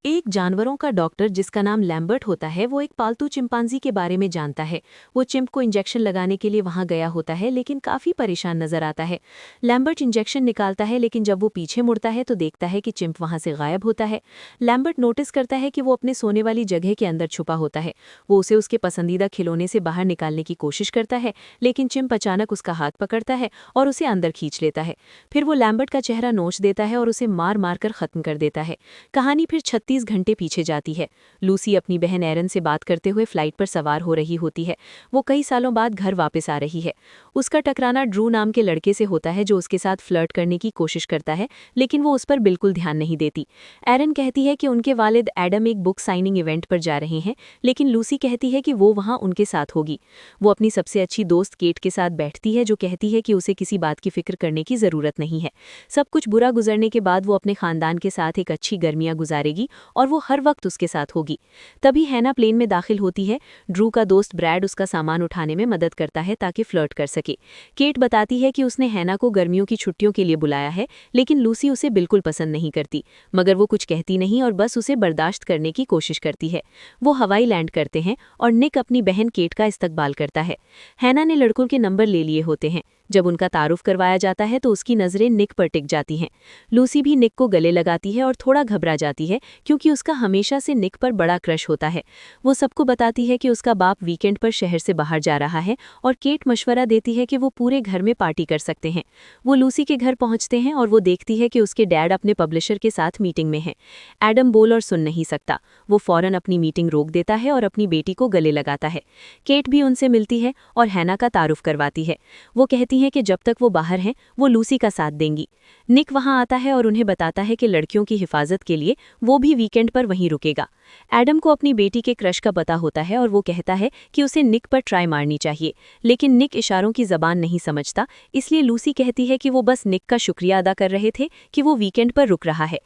एक जानवरों का डॉक्टर जिसका नाम लैम्बर्ट होता है वो एक पालतू चिंपांजी के बारे में जानता है। वो चिंप को इंजेक्शन लगाने के लिए वहां गया होता है लेकिन काफी परेशान नजर आता है। लैम्बर्ट इंजेक्शन निकालता है लेकिन जब वो पीछे मुड़ता है तो देखता है कि चिंप वहां से गायब होता है। लैम्बर्ट नोटिस करता है कि वो अपने सोने वाली जगह के अंदर छुपा होता है। वो उसे उसके पसंदीदा खिलौने से बाहर निकालने की कोशिश करता है लेकिन चिंप अचानक उसका हाथ पकड़ता है और उसे अंदर खींच लेता है। फिर वो लैम्बर्ट का चेहरा नोच देता है और उसे मार मार कर खत्म कर देता है। कहानी फिर 36 घंटे पीछे जाती है। लूसी अपनी बहन एरन से बात करते हुए फ्लाइट पर सवार हो रही होती है। वो कई सालों बाद घर वापस आ रही है। उसका टकराना ड्रू नाम के लड़के से होता है जो उसके साथ फ्लर्ट करने की कोशिश करता है लेकिन वो उस पर बिल्कुल ध्यान नहीं देती। एरन कहती है कि उनके वालिद एडम एक बुक साइनिंग इवेंट पर जा रहे हैं लेकिन लूसी कहती है कि वो वहां उनके साथ होगी। वो अपनी सबसे अच्छी दोस्त केट के साथ बैठती है जो कहती है कि उसे किसी बात की फिक्र करने की जरूरत नहीं है। सब कुछ बुरा गुजरने के बाद वो अपने खानदान के साथ एक अच्छी गर्मियां गुजारेगी और वो हर वक्त उसके साथ होगी। तभी हैना प्लेन में दाखिल होती है। ड्रू का दोस्त ब्रैड उसका सामान उठाने में मदद करता है ताकि फ्लर्ट कर सके। केट बताती है कि उसने हैना को गर्मियों की छुट्टियों के लिए बुलाया है लेकिन लूसी उसे बिल्कुल पसंद नहीं करती, मगर वो कुछ कहती नहीं और बस उसे बर्दाश्त करने की कोशिश करती है। वो हवाई लैंड करते हैं और निक अपनी बहन केट का इस्तकबाल करता है। हैना ने लड़कों के नंबर ले लिए होते हैं। जब उनका तारुफ करवाया जाता है तो उसकी नज़रें निक पर टिक जाती हैं। लूसी भी निक को गले लगाती है और थोड़ा घबरा जाती है क्योंकि उसका हमेशा से निक पर बड़ा क्रश होता है। वो सबको बताती है कि उसका बाप वीकेंड पर शहर से बाहर जा रहा है और केट मशवरा देती है कि वो पूरे घर में पार्टी कर सकते हैं। वो लूसी के घर पहुंचते हैं और वो देखती है कि उसके डैड अपने पब्लिशर के साथ मीटिंग में हैं। एडम बोल और सुन नहीं सकता। वो फौरन अपनी मीटिंग रोक देता है और अपनी बेटी को गले लगाता है। केट भी उनसे मिलती है और हैना का तारुफ करवाती है। वो कहती हैं कि जब तक वो बाहर हैं वो लूसी का साथ देंगी। निक वहां आता है और उन्हें बताता है कि लड़कियों की हिफाजत के लिए वो भी वीकेंड पर वहीं रुकेगा। एडम को अपनी बेटी के क्रश का पता होता है और वो कहता है कि उसे निक पर ट्राई मारनी चाहिए, लेकिन निक इशारों की जबान नहीं समझता, इसलिए लूसी कहती है कि वो बस निक का शुक्रिया अदा कर रहे थे कि वो वीकेंड पर रुक रहा है।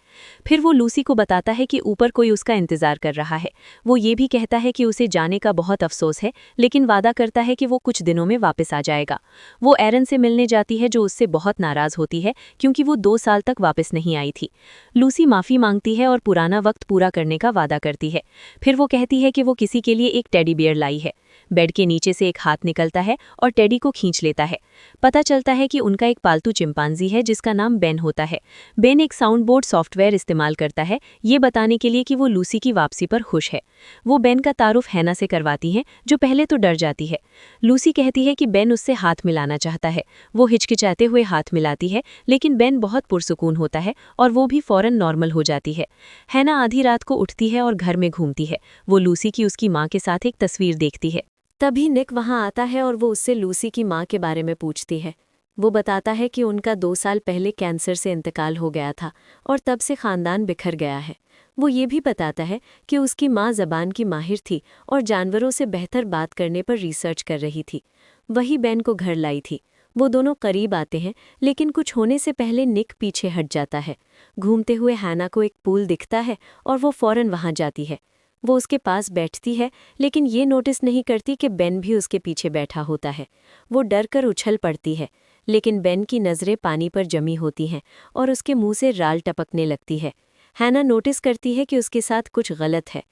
फिर वो लूसी को बताता है कि ऊपर कोई उसका इंतजार कर रहा है। वो ये भी कहता है कि उसे जाने का बहुत अफसोस है लेकिन वादा करता है कि वो कुछ दिनों में वापस आ जाएगा। वो एरन से मिलने जाती है जो उससे बहुत नाराज होती है क्योंकि वो 2 साल तक वापस नहीं आई थी। लूसी माफी मांगती है और पुराना वक्त पूरा करने का वादा करती है। फिर वो कहती है कि वो किसी के लिए एक टेडी बियर लाई है। बेड के नीचे से एक हाथ निकलता है और टेडी को खींच लेता है। पता चलता है कि उनका एक पालतू चिंपांजी है जिसका नाम बेन होता है। बेन एक साउंड बोर्ड सॉफ्टवेयर इस्तेमाल करता है ये बताने के लिए कि वो लूसी की वापसी पर खुश है। वो बेन का तारुफ हैना से करवाती हैं जो पहले तो डर जाती है। लूसी कहती है कि बेन उससे हाथ मिलाना चाहता है। वो हिचकिचाते हुए हाथ मिलाती है लेकिन बेन बहुत पुरसुकून होता है और वो भी फौरन नॉर्मल हो जाती है। हैना आधी रात को उठती है और घर में घूमती है। वो लूसी की उसकी माँ के साथ एक तस्वीर देखती है। तभी निक वहां आता है और वो उससे लूसी की माँ के बारे में पूछती है। वो बताता है कि उनका 2 साल पहले कैंसर से इंतकाल हो गया था और तब से खानदान बिखर गया है। वो ये भी बताता है कि उसकी माँ ज़बान की माहिर थी और जानवरों से बेहतर बात करने पर रिसर्च कर रही थी। वही बेन को घर लाई थी। वो दोनों करीब आते हैं लेकिन कुछ होने से पहले निक पीछे हट जाता है। घूमते हुए हैना को एक पूल दिखता है और वो फौरन वहां जाती है। वो उसके पास बैठती है लेकिन ये नोटिस नहीं करती कि बेन भी उसके पीछे बैठा होता है। वो डर कर उछल पड़ती है लेकिन बेन की नज़रें पानी पर जमी होती हैं और उसके मुंह से राल टपकने लगती है। हैना नोटिस करती है कि उसके साथ कुछ गलत है।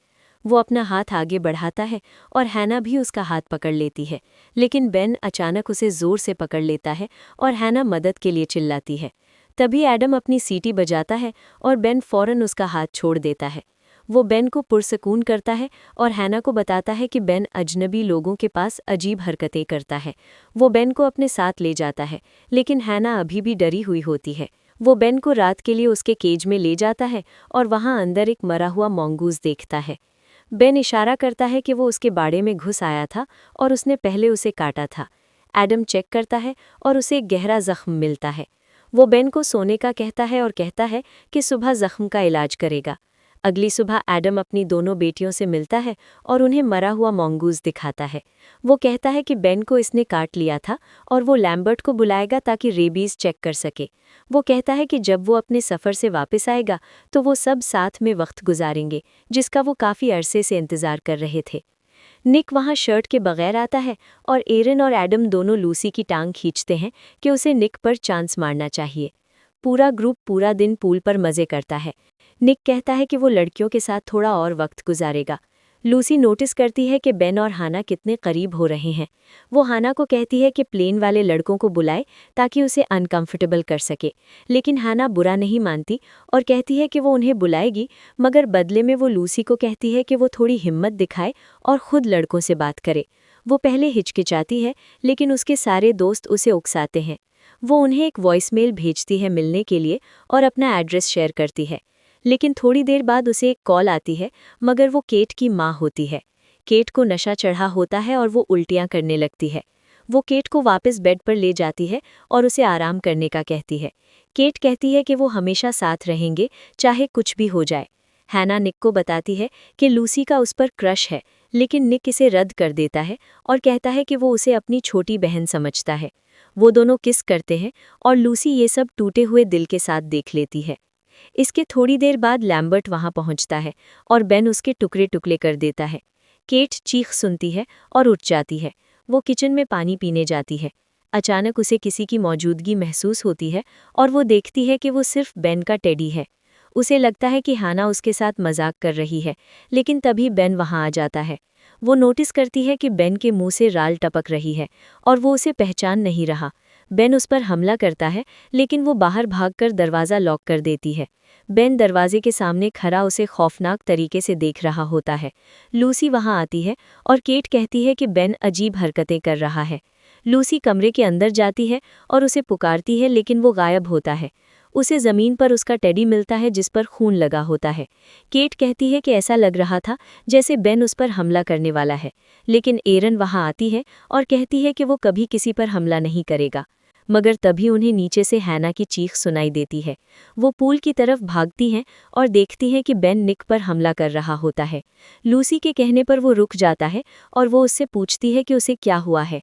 वो अपना हाथ आगे बढ़ाता है और हैना भी उसका हाथ पकड़ लेती है लेकिन बेन अचानक उसे ज़ोर से पकड़ लेता है और हैना मदद के लिए चिल्लाती है। तभी एडम अपनी सीटी बजाता है और बेन फौरन उसका हाथ छोड़ देता है। वो बेन को पुरसकून करता है और हैना को बताता है कि बेन अजनबी लोगों के पास अजीब हरकतें करता है। वो बेन को अपने साथ ले जाता है लेकिन हैना अभी भी डरी हुई होती है। वो बेन को रात के लिए उसके केज में ले जाता है और वहाँ अंदर एक मरा हुआ मंगूज़ देखता है। बेन इशारा करता है कि वो उसके बाड़े में घुस आया था और उसने पहले उसे काटा था। एडम चेक करता है और उसे एक गहरा जख्म मिलता है। वो बेन को सोने का कहता है और कहता है कि सुबह जख्म का इलाज करेगा। अगली सुबह एडम अपनी दोनों बेटियों से मिलता है और उन्हें मरा हुआ मंगूज़ दिखाता है। वो कहता है कि बेन को इसने काट लिया था और वो लैम्बर्ट को बुलाएगा ताकि रेबीज़ चेक कर सके। वो कहता है कि जब वो अपने सफ़र से वापस आएगा तो वो सब साथ में वक्त गुजारेंगे, जिसका वो काफ़ी अरसे से इंतज़ार कर रहे थे। निक वहाँ शर्ट के बगैर आता है और एरन और एडम दोनों लूसी की टांग खींचते हैं कि उसे निक पर चांस मारना चाहिए। पूरा ग्रुप पूरा दिन पूल पर मज़े करता है। निक कहता है कि वो लड़कियों के साथ थोड़ा और वक्त गुजारेगा। लूसी नोटिस करती है कि बेन और हाना कितने करीब हो रहे हैं। वो हाना को कहती है कि प्लेन वाले लड़कों को बुलाए ताकि उसे अनकंफर्टेबल कर सके, लेकिन हाना बुरा नहीं मानती और कहती है कि वो उन्हें बुलाएगी, मगर बदले में वो लूसी को कहती है कि वो थोड़ी हिम्मत दिखाए और खुद लड़कों से बात करे। वो पहले हिचकिचाती है, लेकिन उसके सारे दोस्त उसे उकसाते हैं। वो उन्हें एक वॉइसमेल भेजती है मिलने के लिए और अपना एड्रेस शेयर करती है, लेकिन थोड़ी देर बाद उसे एक कॉल आती है, मगर वो केट की माँ होती है। केट को नशा चढ़ा होता है और वो उल्टियाँ करने लगती है। वो केट को वापस बेड पर ले जाती है और उसे आराम करने का कहती है। केट कहती है कि वो हमेशा साथ रहेंगे, चाहे कुछ भी हो जाए। हैना निक को बताती है कि लूसी का उस पर क्रश है, लेकिन निक इसे रद्द कर देता है और कहता है कि वो उसे अपनी छोटी बहन समझता है। वो दोनों किस करते हैं और लूसी ये सब टूटे हुए दिल के साथ देख लेती है। इसके थोड़ी देर बाद लैम्बर्ट वहां पहुंचता है और बेन उसके टुकड़े टुकड़े कर देता है। केट चीख सुनती है और उठ जाती है। वो किचन में पानी पीने जाती है। अचानक उसे किसी की मौजूदगी महसूस होती है और वो देखती है कि वो सिर्फ बेन का टेडी है। उसे लगता है कि हाना उसके साथ मजाक कर रही है, लेकिन तभी बेन वहां आ जाता है। वो नोटिस करती है कि बेन के मुंह से राल टपक रही है और वो उसे पहचान नहीं रहा। बेन उस पर हमला करता है, लेकिन वो बाहर भागकर दरवाज़ा लॉक कर देती है। बेन दरवाजे के सामने खड़ा उसे खौफनाक तरीके से देख रहा होता है। लूसी वहां आती है और केट कहती है कि बेन अजीब हरकतें कर रहा है। लूसी कमरे के अंदर जाती है और उसे पुकारती है, लेकिन वो गायब होता है। उसे ज़मीन पर उसका टेडी मिलता है जिस पर खून लगा होता है। केट कहती है कि ऐसा लग रहा था जैसे बेन उस पर हमला करने वाला है, लेकिन एरन वहां आती है और कहती है कि वो कभी किसी पर हमला नहीं करेगा। मगर तभी उन्हें नीचे से हैना की चीख सुनाई देती है। वो पूल की तरफ भागती हैं और देखती हैं कि बेन निक पर हमला कर रहा होता है। लूसी के कहने पर वो रुक जाता है और वो उससे पूछती है कि उसे क्या हुआ है।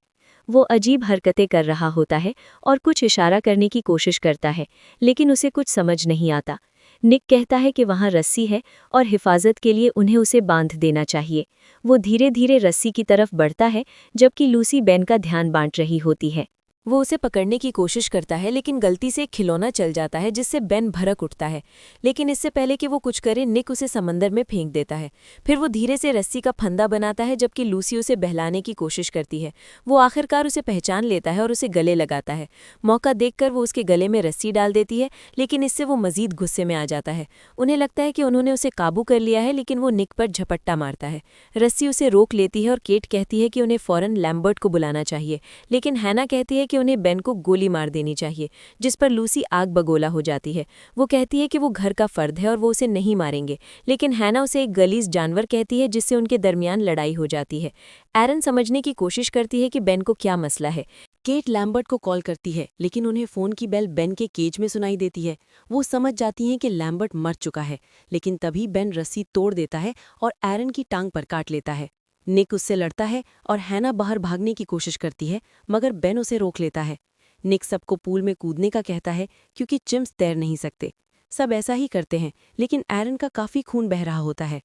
वो अजीब हरकतें कर रहा होता है और कुछ इशारा करने की कोशिश करता है, लेकिन उसे कुछ समझ नहीं आता। निक कहता है कि वहाँ रस्सी है और हिफाजत के लिए उन्हें उसे बांध देना चाहिए। वो धीरे धीरे रस्सी की तरफ बढ़ता है, जबकि लूसी बेन का ध्यान बांट रही होती है। वो उसे पकड़ने की कोशिश करता है, लेकिन गलती से एक खिलौना चल जाता है जिससे बेन भड़क उठता है। लेकिन इससे पहले कि वो कुछ करे, निक उसे समंदर में फेंक देता है। फिर वो धीरे से रस्सी का फंदा बनाता है, जबकि लूसी उसे बहलाने की कोशिश करती है। वो आखिरकार उसे पहचान लेता है और उसे गले लगाता है। मौका देखकर वो उसके गले में रस्सी डाल देती है, लेकिन इससे वो मजीद गुस्से में आ जाता है। उन्हें लगता है कि उन्होंने उसे काबू कर लिया है, लेकिन वो निक पर झपट्टा मारता है। रस्सी उसे रोक लेती है और केट कहती है कि उन्हें फौरन लैम्बर्ट को बुलाना चाहिए, लेकिन हैना कहती है कि उन्हें बेन को गोली मार देनी चाहिए, जिस पर लूसी आग बगोला हो जाती है। वो कहती है कि वो घर का फर्द है और वो उसे नहीं मारेंगे, लेकिन हैना उसे एक गलीज जानवर कहती है, जिससे उनके दरमियान लड़ाई हो जाती है। एरन समझने की कोशिश करती है कि बेन को क्या मसला है। केट लैम्बर्ट को कॉल करती है, लेकिन उन्हें फ़ोन की बेल बेन के केज में सुनाई देती है। वो समझ जाती हैं कि लैम्बर्ट मर चुका है, लेकिन तभी बेन रस्सी तोड़ देता है और एरन की टांग पर काट लेता है। निक उससे लड़ता है और हैना बाहर भागने की कोशिश करती है, मगर बेन उसे रोक लेता है। निक सबको पूल में कूदने का कहता है, क्योंकि चिम्स तैर नहीं सकते। सब ऐसा ही करते हैं, लेकिन एरन का काफ़ी खून बह रहा होता है।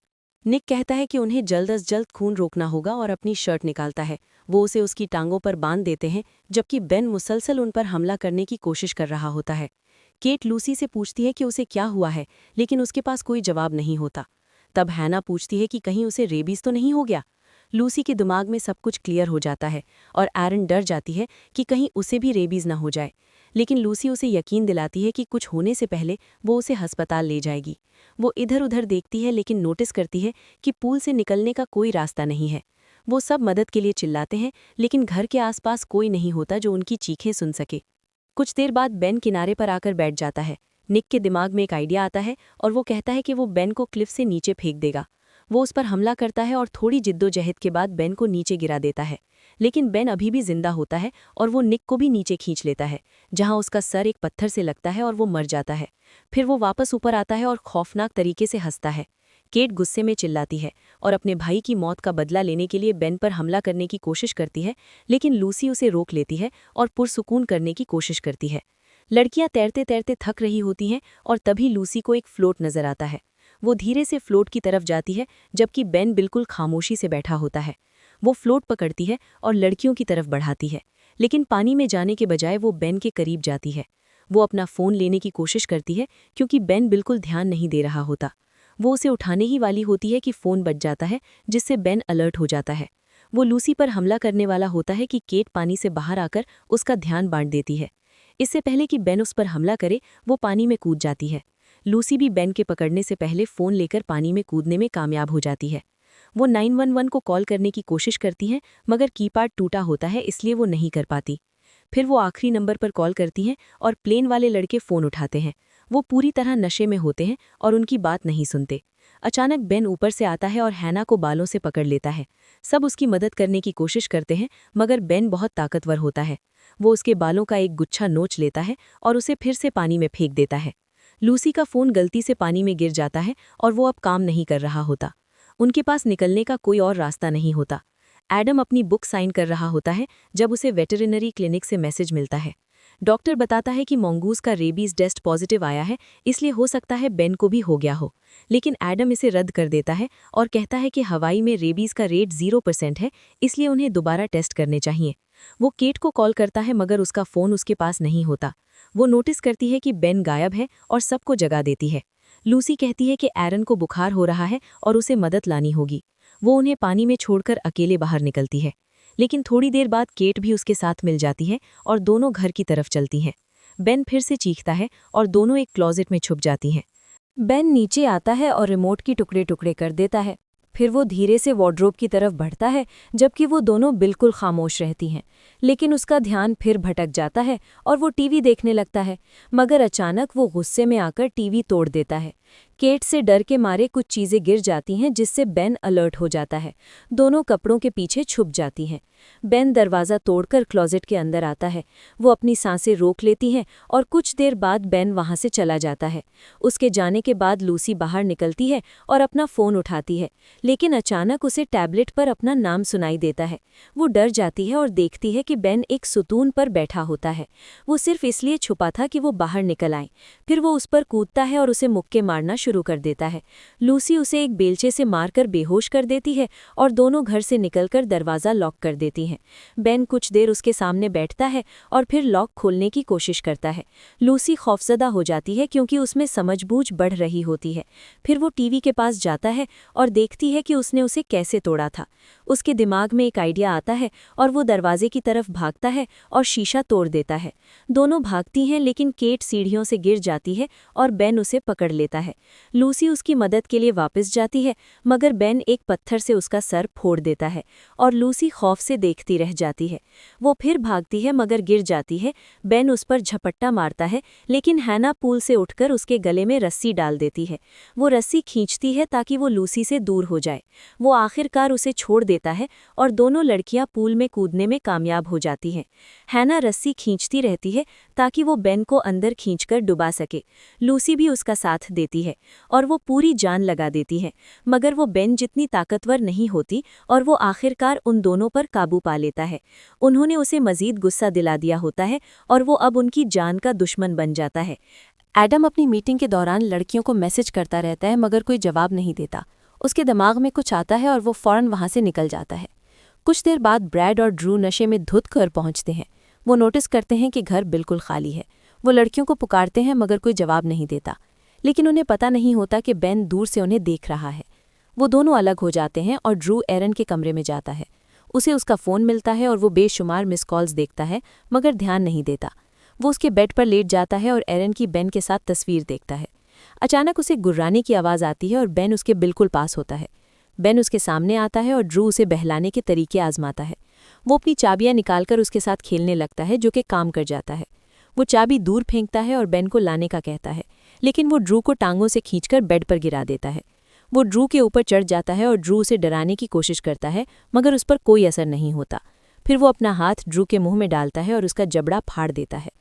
निक कहता है कि उन्हें जल्द अज जल्द खून रोकना होगा और अपनी शर्ट निकालता है। वो उसे उसकी टांगों पर बांध देते हैं, जबकि बेन मुसलसल उन पर हमला करने की कोशिश कर रहा होता है। केट लूसी से पूछती है कि उसे क्या हुआ है, लेकिन उसके पास कोई जवाब नहीं होता। तब हैना पूछती है कि कहीं उसे रेबीज तो नहीं हो गया। लूसी के दिमाग में सब कुछ क्लियर हो जाता है और एरन डर जाती है कि कहीं उसे भी रेबीज न हो जाए, लेकिन लूसी उसे यकीन दिलाती है कि कुछ होने से पहले वो उसे अस्पताल ले जाएगी। वो इधर उधर देखती है, लेकिन नोटिस करती है कि पूल से निकलने का कोई रास्ता नहीं है। वो सब मदद के लिए चिल्लाते हैं, लेकिन घर के आसपास कोई नहीं होता जो उनकी चीखें सुन सके। कुछ देर बाद बेन किनारे पर आकर बैठ जाता है। निक के दिमाग में एक आइडिया आता है और वो कहता है कि वो बेन को क्लिफ से नीचे फेंक देगा। वो उस पर हमला करता है और थोड़ी जिद्दोजहद के बाद बेन को नीचे गिरा देता है, लेकिन बेन अभी भी जिंदा होता है और वो निक को भी नीचे खींच लेता है, जहां उसका सर एक पत्थर से लगता है और वो मर जाता है। फिर वो वापस ऊपर आता है और खौफनाक तरीके से हंसता है। केट गुस्से में चिल्लाती है और अपने भाई की मौत का बदला लेने के लिए बेन पर हमला करने की कोशिश करती है, लेकिन लूसी उसे रोक लेती है और पुरसुकून करने की कोशिश करती है। लड़कियां तैरते तैरते थक रही होती हैं और तभी लूसी को एक फ्लोट नजर आता है। वो धीरे से फ्लोट की तरफ जाती है, जबकि बेन बिल्कुल खामोशी से बैठा होता है। वो फ्लोट पकड़ती है और लड़कियों की तरफ बढ़ाती है, लेकिन पानी में जाने के बजाय वो बेन के करीब जाती है। वो अपना फ़ोन लेने की कोशिश करती है क्योंकि बेन बिल्कुल ध्यान नहीं दे रहा होता। वो उसे उठाने ही वाली होती है कि फ़ोन बज जाता है, जिससे बेन अलर्ट हो जाता है। वो लूसी पर हमला करने वाला होता है कि केट पानी से बाहर आकर उसका ध्यान बांट देती है। इससे पहले कि बेन उस पर हमला करे, वो पानी में कूद जाती है। लूसी भी बेन के पकड़ने से पहले फ़ोन लेकर पानी में कूदने में कामयाब हो जाती है। वो 911 को कॉल करने की कोशिश करती हैं, मगर कीपैड टूटा होता है, इसलिए वो नहीं कर पाती। फिर वो आखिरी नंबर पर कॉल करती हैं और प्लेन वाले लड़के फ़ोन उठाते हैं। वो पूरी तरह नशे में होते हैं और उनकी बात नहीं सुनते। अचानक बेन ऊपर से आता है और हैना को बालों से पकड़ लेता है। सब उसकी मदद करने की कोशिश करते हैं, मगर बेन बहुत ताकतवर होता है। वो उसके बालों का एक गुच्छा नोच लेता है और उसे फिर से पानी में फेंक देता है। लूसी का फ़ोन गलती से पानी में गिर जाता है और वो अब काम नहीं कर रहा होता। उनके पास निकलने का कोई और रास्ता नहीं होता। एडम अपनी बुक साइन कर रहा होता है जब उसे वेटरिनरी क्लिनिक से मैसेज मिलता है। डॉक्टर बताता है कि मंगूस का रेबीज टेस्ट पॉजिटिव आया है, इसलिए हो सकता है बेन को भी हो गया हो। लेकिन एडम इसे रद्द कर देता है और कहता है कि हवाई में रेबीज का रेट 0% है, इसलिए उन्हें दोबारा टेस्ट करने चाहिए। वो केट को कॉल करता है, मगर उसका फ़ोन उसके पास नहीं होता। वो नोटिस करती है कि बेन गायब है और सबको जगा देती है। लूसी कहती है कि एरन को बुखार हो रहा है और उसे मदद लानी होगी। वो उन्हें पानी में छोड़कर अकेले बाहर निकलती है। लेकिन थोड़ी देर बाद केट भी उसके साथ मिल जाती है और दोनों घर की तरफ चलती हैं। बेन फिर से चीखता है और दोनों एक क्लोजेट में छुप जाती हैं। बेन नीचे आता है और रिमोट की टुकड़े टुकड़े कर देता है। फिर वो धीरे से वार्डरोब की तरफ बढ़ता है, जबकि वो दोनों बिल्कुल खामोश रहती हैं। लेकिन उसका ध्यान फिर भटक जाता है और वो टीवी देखने लगता है, मगर अचानक वो गुस्से में आकर टीवी तोड़ देता है। केट से डर के मारे कुछ चीज़ें गिर जाती हैं, जिससे बेन अलर्ट हो जाता है। दोनों कपड़ों के पीछे छुप जाती हैं। बेन दरवाज़ा तोड़कर क्लोजेट के अंदर आता है। वो अपनी सांसें रोक लेती हैं और कुछ देर बाद बेन वहाँ से चला जाता है। उसके जाने के बाद लूसी बाहर निकलती है और अपना फ़ोन उठाती है, लेकिन अचानक उसे टैबलेट पर अपना नाम सुनाई देता है। वो डर जाती है और देखती है कि बेन एक सुतून पर बैठा होता है। वो सिर्फ इसलिए छुपा था कि वो बाहर निकल आए। फिर वो उस पर कूदता है और उसे मुक्के मारना शुरू कर देता है। लूसी उसे एक बेलचे से मारकर बेहोश कर देती है और दोनों घर से निकलकर दरवाज़ा लॉक कर देती हैं। बेन कुछ देर उसके सामने बैठता है और फिर लॉक खोलने की कोशिश करता है। लूसी खौफजदा हो जाती है क्योंकि उसमें समझबूझ बढ़ रही होती है। फिर वो टीवी के पास जाता है और देखती है कि उसने उसे कैसे तोड़ा था। उसके दिमाग में एक आइडिया आता है और वो दरवाजे की तरफ भागता है और शीशा तोड़ देता है। दोनों भागती हैं, लेकिन केट सीढ़ियों से गिर जाती है और बेन उसे पकड़ लेता है। लूसी उसकी मदद के लिए वापस जाती है, मगर बेन एक पत्थर से उसका सर फोड़ देता है और लूसी खौफ से देखती रह जाती है। वो फिर भागती है, मगर गिर जाती है। बेन उस पर झपट्टा मारता है, लेकिन हैना पूल से उठकर उसके गले में रस्सी डाल देती है। वो रस्सी खींचती है ताकि वो लूसी से दूर हो जाए। वो आखिरकार उसे छोड़ देता है और दोनों लड़कियां पूल में कूदने में कामयाब हो जाती हैं। हैना रस्सी खींचती रहती है ताकि वो बेन को अंदर खींचकर डुबा सके। लूसी भी उसका साथ देती है और वो पूरी जान लगा देती है, मगर वो बेन जितनी ताकतवर नहीं होती और वो आखिरकार उन दोनों पर काबू पा लेता है। उन्होंने उसे मजीद गुस्सा दिला दिया होता है और वो अब उनकी जान का दुश्मन बन जाता है। एडम अपनी मीटिंग के दौरान लड़कियों को मैसेज करता रहता है, मगर कोई जवाब नहीं देता। उसके दिमाग में कुछ आता है और वो फौरन वहाँ से निकल जाता है। कुछ देर बाद ब्रैड और ड्रू नशे में धुत कर पहुँचते हैं। वो नोटिस करते हैं कि घर बिल्कुल खाली है। वो लड़कियों को पुकारते हैं, मगर कोई जवाब नहीं देता। लेकिन उन्हें पता नहीं होता कि बेन दूर से उन्हें देख रहा है। वो दोनों अलग हो जाते हैं और ड्रू एरन के कमरे में जाता है। उसे उसका फ़ोन मिलता है और वो बेशुमार मिस कॉल्स देखता है, मगर ध्यान नहीं देता। वो उसके बेड पर लेट जाता है और एरन की बेन के साथ तस्वीर देखता है। अचानक उसे गुर्राने की आवाज़ आती है और बेन उसके बिल्कुल पास होता है। बेन उसके सामने आता है और ड्रू उसे बहलाने के तरीके आजमाता है। वो अपनी चाबियां निकालकर उसके साथ खेलने लगता है, जो कि काम कर जाता है। वो चाबी दूर फेंकता है और बेन को लाने का कहता है, लेकिन वो ड्रू को टांगों से खींचकर बेड पर गिरा देता है। वो ड्रू के ऊपर चढ़ जाता है और ड्रू उसे डराने की कोशिश करता है, मगर उस पर कोई असर नहीं होता। फिर वो अपना हाथ ड्रू के मुंह में डालता है और उसका जबड़ा फाड़ देता है।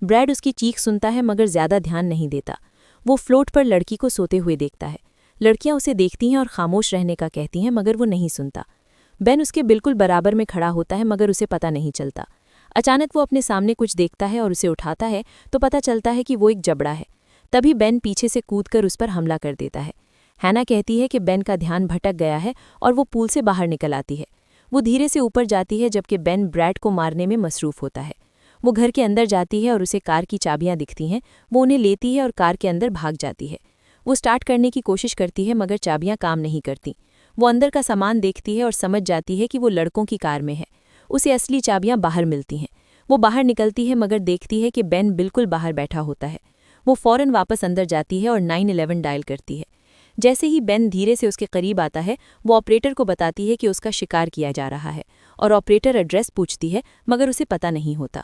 ब्रैड उसकी चीख सुनता है, मगर ज़्यादा ध्यान नहीं देता। वो फ्लोट पर लड़की को सोते हुए देखता है। लड़कियां उसे देखती हैं और खामोश रहने का कहती हैं, मगर वो नहीं सुनता। बेन उसके बिल्कुल बराबर में खड़ा होता है, मगर उसे पता नहीं चलता। अचानक वो अपने सामने कुछ देखता है और उसे उठाता है तो पता चलता है कि वो एक जबड़ा है। तभी बेन पीछे से कूदकर उस पर हमला कर देता है। हैना कहती है कि बेन का ध्यान भटक गया है और वो पूल से बाहर निकल आती है। वो धीरे से ऊपर जाती है, जबकि बेन ब्रैड को मारने में मसरूफ़ होता है। वो घर के अंदर जाती है और उसे कार की चाबियां दिखती हैं। वो उन्हें लेती है और कार के अंदर भाग जाती है। वो स्टार्ट करने की कोशिश करती है मगर चाबियां काम नहीं करती। वो अंदर का सामान देखती है और समझ जाती है कि वो लड़कों की कार में है। उसे असली चाबियां बाहर मिलती हैं। वो बाहर निकलती है मगर देखती है कि बेन बिल्कुल बाहर बैठा होता है। वो फौरन वापस अंदर जाती है और 911 डायल करती है। जैसे ही बेन धीरे से उसके करीब आता है, वो ऑपरेटर को बताती है कि उसका शिकार किया जा रहा है और ऑपरेटर एड्रेस पूछती है मगर उसे पता नहीं होता।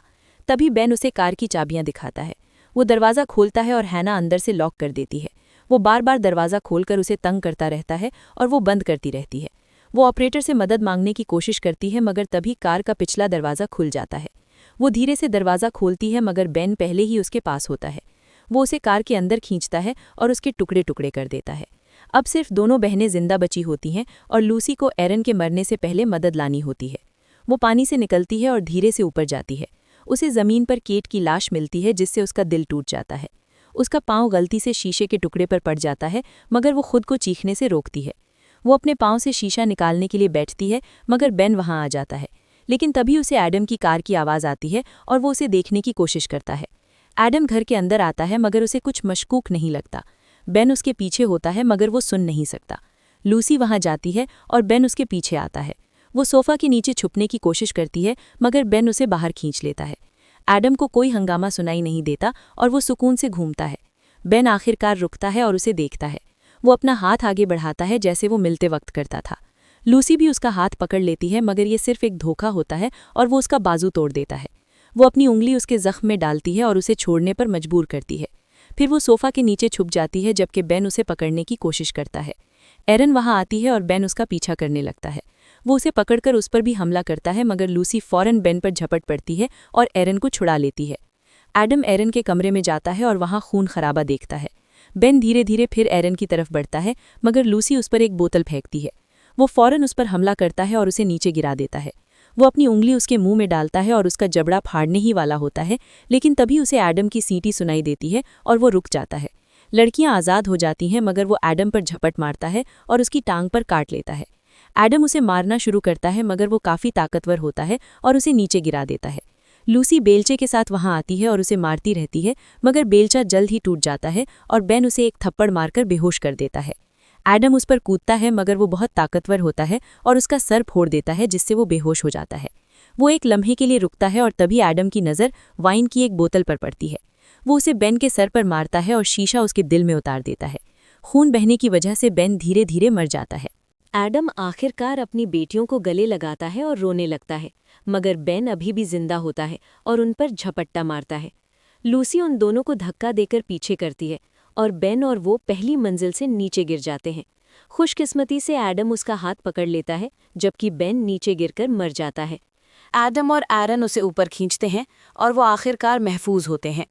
तभी बेन उसे कार की चाबियां दिखाता है। वो दरवाज़ा खोलता है और हैना अंदर से लॉक कर देती है। वो बार बार दरवाज़ा खोलकर उसे तंग करता रहता है और वो बंद करती रहती है। वो ऑपरेटर से मदद मांगने की कोशिश करती है मगर तभी कार का पिछला दरवाज़ा खुल जाता है। वो धीरे से दरवाज़ा खोलती है मगर बेन पहले ही उसके पास होता है। वो उसे कार के अंदर खींचता है और उसके टुकड़े टुकड़े कर देता है। अब सिर्फ दोनों बहनें जिंदा बची होती हैं और लूसी को एरन के मरने से पहले मदद लानी होती है। वो पानी से निकलती है और धीरे से ऊपर जाती है। उसे ज़मीन पर केट की लाश मिलती है जिससे उसका दिल टूट जाता है। उसका पाँव गलती से शीशे के टुकड़े पर पड़ जाता है मगर वो खुद को चीखने से रोकती है। वो अपने पाँव से शीशा निकालने के लिए बैठती है मगर बेन वहाँ आ जाता है। लेकिन तभी उसे एडम की कार की आवाज़ आती है और वो उसे देखने की कोशिश करता है। एडम घर के अंदर आता है मगर उसे कुछ मशकूक नहीं लगता। बेन उसके पीछे होता है मगर वो सुन नहीं सकता। लूसी वहाँ जाती है और बेन उसके पीछे आता है। वो सोफ़ा के नीचे छुपने की कोशिश करती है मगर बेन उसे बाहर खींच लेता है। एडम को कोई हंगामा सुनाई नहीं देता और वो सुकून से घूमता है। बेन आखिरकार रुकता है और उसे देखता है। वो अपना हाथ आगे बढ़ाता है जैसे वो मिलते वक्त करता था। लूसी भी उसका हाथ पकड़ लेती है मगर ये सिर्फ एक धोखा होता है और वो उसका बाजू तोड़ देता है। वो अपनी उंगली उसके जख्म में डालती है और उसे छोड़ने पर मजबूर करती है। फिर वो सोफ़ा के नीचे छुप जाती है जबकि बेन उसे पकड़ने की कोशिश करता है। एरन वहाँ आती है और बेन उसका पीछा करने लगता है। वो उसे पकड़कर उस पर भी हमला करता है मगर लूसी फ़ौरन बेन पर झपट पड़ती है और एरन को छुड़ा लेती है। एडम एरन के कमरे में जाता है और वहाँ खून खराबा देखता है। बेन धीरे धीरे फिर एरन की तरफ बढ़ता है मगर लूसी उस पर एक बोतल फेंकती है। वो फ़ौरन उस पर हमला करता है और उसे नीचे गिरा देता है। वो अपनी उंगली उसके मुंह में डालता है और उसका जबड़ा फाड़ने ही वाला होता है, लेकिन तभी उसे एडम की सीटी सुनाई देती है और वो रुक जाता है। लड़कियां आज़ाद हो जाती हैं मगर वो एडम पर झपट मारता है और उसकी टांग पर काट लेता है। एडम उसे मारना शुरू करता है मगर वो काफ़ी ताकतवर होता है और उसे नीचे गिरा देता है। लूसी बेलचे के साथ वहाँ आती है और उसे मारती रहती है मगर बेलचा जल्द ही टूट जाता है और बेन उसे एक थप्पड़ मारकर बेहोश कर देता है। एडम उस पर कूदता है मगर वो बहुत ताकतवर होता है और उसका सर फोड़ देता है जिससे वो बेहोश हो जाता है। वो एक लम्हे के लिए रुकता है और तभी एडम की नज़र वाइन की एक बोतल पर पड़ती है। वो उसे बेन के सर पर मारता है और शीशा उसके दिल में उतार देता है। खून बहने की वजह से बेन धीरे धीरे मर जाता है। एडम आखिरकार अपनी बेटियों को गले लगाता है और रोने लगता है मगर बेन अभी भी जिंदा होता है और उन पर झपट्टा मारता है। लूसी उन दोनों को धक्का देकर पीछे करती है और बेन और वो पहली मंजिल से नीचे गिर जाते हैं। खुशकिस्मती से एडम उसका हाथ पकड़ लेता है जबकि बेन नीचे गिरकर मर जाता है। एडम और एरन उसे ऊपर खींचते हैं और वो आखिरकार महफूज होते हैं।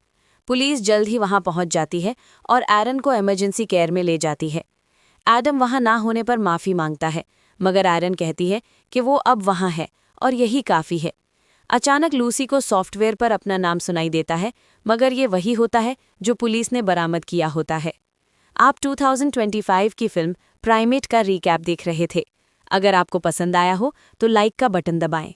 पुलिस जल्द ही वहां पहुंच जाती है और एरन को इमरजेंसी केयर में ले जाती है। एडम वहां ना होने पर माफ़ी मांगता है मगर एरन कहती है कि वो अब वहां है और यही काफ़ी है। अचानक लूसी को सॉफ्टवेयर पर अपना नाम सुनाई देता है मगर ये वही होता है जो पुलिस ने बरामद किया होता है। आप 2025 की फिल्म प्राइमेट का रीकैप देख रहे थे। अगर आपको पसंद आया हो तो लाइक का बटन दबाएं।